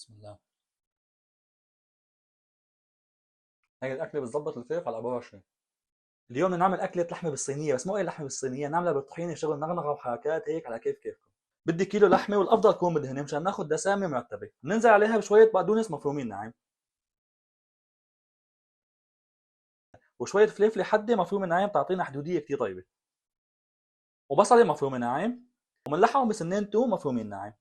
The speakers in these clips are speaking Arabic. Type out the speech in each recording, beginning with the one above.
بسم الله. هي الأكلة بتظبط الكيف على 24. اليوم بدنا نعمل أكلة لحمة بالصينية، بس مو أي لحمة بالصينية، نعملها بالطحينة شغل نغنغة وحركات هيك على كيف كيفكم. بدي كيلو لحمة والأفضل تكون بدهن مشان ناخذ دسامة مرتبة، بننزل عليها بشوية بقدونس مفرومين ناعم، وشوية فلفلة حدة مفرومة ناعم تعطينا حدودية كتير طيبة، وبصلة مفرومة ناعم، ومنلحهم بسنين توم مفرومين ناعم.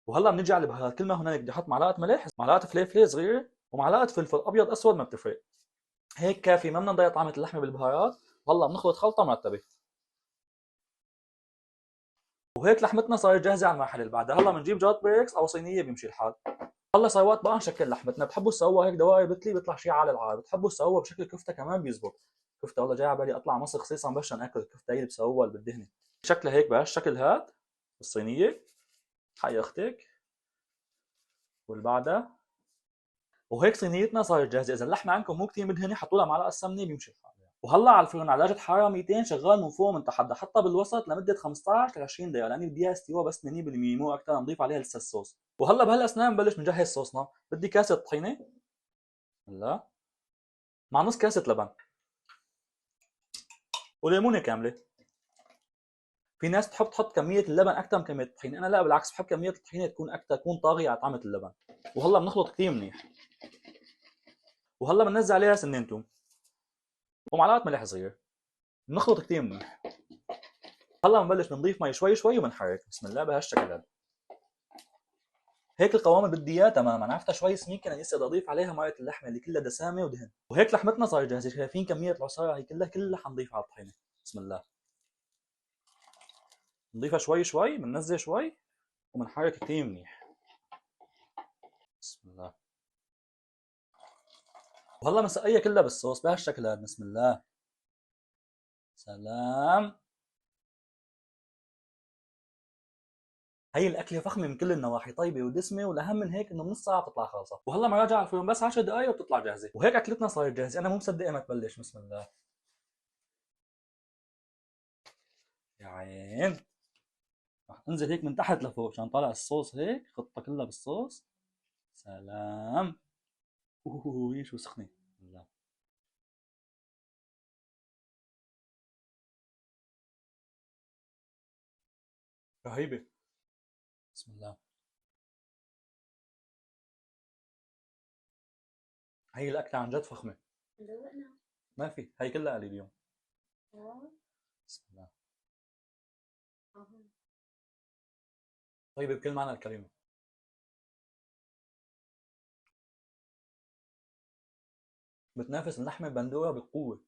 وهلا بنجي على البهارات، كل ما هنالك بدي احط معلقة ملح، معلقة فلفلة صغيرة، ومعلقة فلفل أبيض أسود ما بتفرق. هيك كافي، ما بدنا نضيع طعمة اللحمة بالبهارات. وهلا بنخلط خلطة مرتبة. وهيك لحمتنا صارت جاهزه على المرحله اللي بعدها. هلا بنجيب جات بريكس او صينيه بيمشي الحال. هلا صار وقت بقى نشكل لحمتنا. بتحبوا تسووها هيك دوائر بتلي بيطلع شيء على العار، بتحبوا تسووها بشكل كفته كمان بيزبط. كفته والله جاي على بالي اطلع مصر خصيصا بس عشان اكل الكفته هي اللي بسووها اللي بالدهنه. شكلها هيك بهالشكل هاد الصينيه. حي اختك. واللي بعدها. وهيك صينيتنا صارت جاهزه. اذا اللحمه عندكم مو كثير مدهنه حطوا لها معلقه سمنه بيمشي الحال. وهلا على الفرن على درجه حراره 200 شغال من فوق ومن تحت. حطها بالوسط لمده 15 ل 20 دقيقه لاني بدي اياها استوى بس 80% مو اكثر. نضيف عليها لسه الصوص. وهلا بهالاثناء بنبلش نجهز صوصنا. بدي كاسه طحينه. هلا مع نص كاسه لبن. وليمونه كامله. في ناس بتحب تحط كميه اللبن اكثر من كميه الطحينه، انا لا بالعكس بحب كميه الطحينه تكون اكثر، تكون طاغيه على طعمه اللبن. وهلا بنخلط كثير منيح. وهلا بننزل عليها سنين توم ومعلقه ملح صغير. بنخلط كثير منيح. هلا بنبلش بنضيف مي شوي شوي وبنحرك. بسم الله بهالشكل هذا. هيك القوام اللي بدي اياه تماما. عرفتها شوي سميكه انا لسه بدي اضيف عليها مرقه اللحمه اللي كلها دسامه ودهن. وهيك لحمتنا صارت جاهزه. شايفين كميه العصاره هي كلها حنضيفها على الطحينه. بسم الله. نضيفها شوي شوي، بننزل شوي وبنحرك كثير منيح. بسم الله. وهلا بنسقيها كلها بالصوص بهالشكل هذا. بسم الله. سلام. هي الاكله فخمه من كل النواحي، طيبه ودسمه، والاهم من هيك انه بنص ساعه بتطلع خالصه. وهلا مراجعه على الفرن بس 10 دقائق وبتطلع جاهزه. وهيك اكلتنا صارت جاهزه. انا مو مصدقه ما تبلش. بسم الله. يا عين. رح انزل هيك من تحت لفوق عشان طالع الصوص هيك خطه كلها بالصوص. سلام. اوه شو سخنه. الله. رهيبه. بسم الله. هي الاكله عن جد فخمه. ما في، هي كلها قليل اليوم. بسم الله. طيبه بكل معنى الكلمه. بتنافس اللحمه البندوره بقوه.